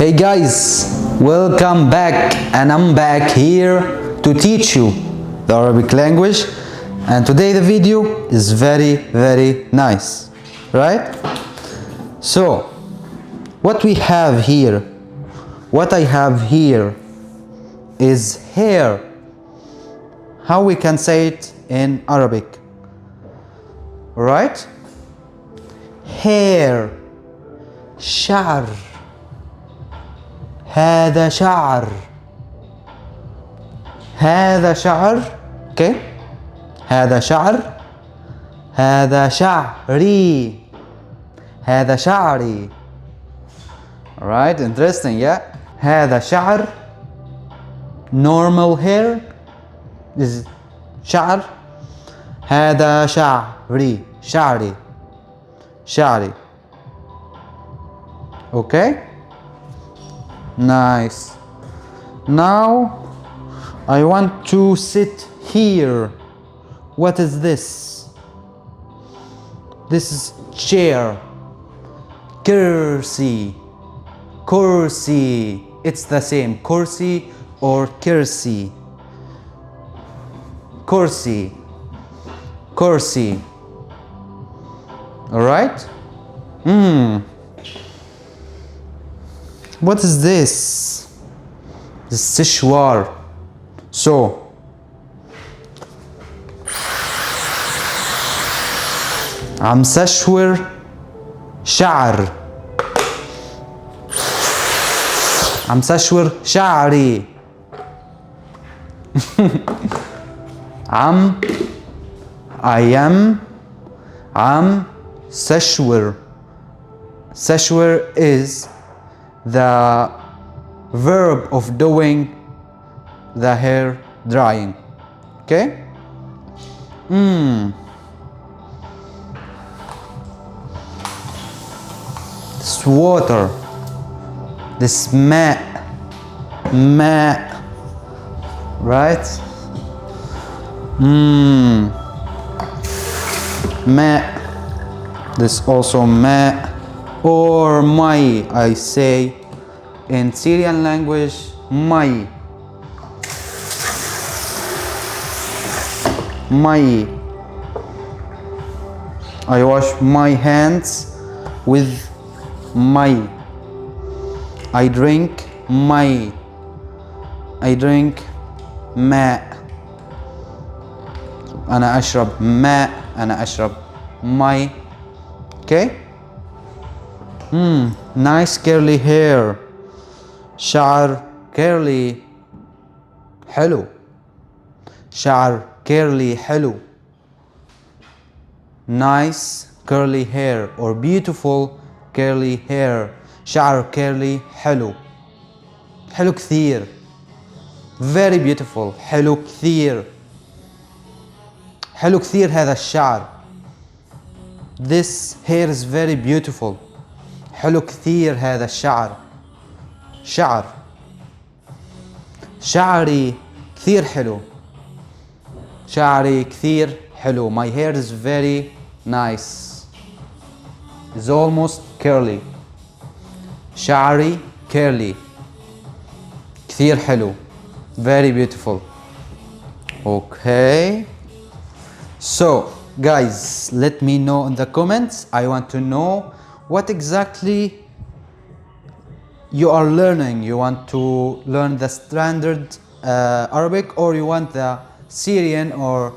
Hey guys, welcome back, and I'm back here to teach you the Arabic language. And today the video is very nice, right? So what we have here, what I have here is hair. How we can say it in Arabic, right? Hair, شعر. هذا شعر. هذا شعر. Okay. هذا شعر. هذا شعري. هذا شعري. Alright, interesting, yeah. هذا شعر. Normal hair is شعر. هذا شعري. شعري. شعري. Okay. Nice. Now I want to sit here. What is this? This is chair. Kursi. Kursi. It's the same. Kursi or kursi. Kursi. Kursi. All right? What is this? This is sishwar. So عم سشور شعر. عم سشور شعري. I am عم سشور. سشور is the verb of doing the hair drying. Okay. This water. This ماء. ماء. Right. ماء. This also ماء. Or mai, I say in Syrian language, mai. Mai. I wash my hands with mai. I drink mai. I drink ماء. أنا أشرب ماء. أنا أشرب مي. Okay. Nice curly hair. شعر curly حلو. شعر curly حلو. Nice curly hair or beautiful curly hair. شعر curly حلو. حلو كثير. Very beautiful. حلو كثير. حلو كثير هذا الشعر. This hair is very beautiful. حلو كثير هذا الشعر. شعر. شعري كثير حلو. شعري كثير حلو. My hair is very nice. It's almost curly. شعري curly. كثير حلو. Very beautiful. Okay. So guys, let me know in the comments. I want to know what exactly you are learning. You want to learn the standard Arabic, or you want the Syrian or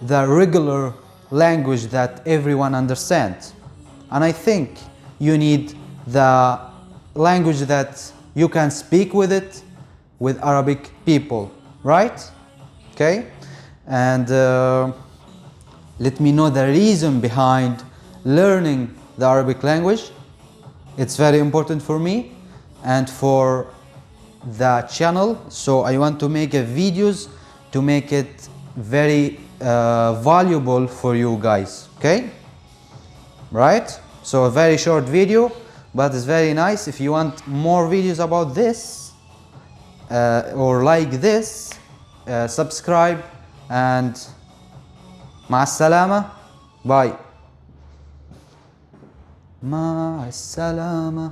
the regular language that everyone understands? And I think you need the language that you can speak with it with Arabic people, right? Okay. And let me know the reason behind learning the Arabic language. It's very important for me and for the channel, so I want to make videos to make it very valuable for you guys. Okay, right? So a very short video, but it's very nice. If you want more videos about this or like this, subscribe, and مع السلامة. باي. مع السلامة.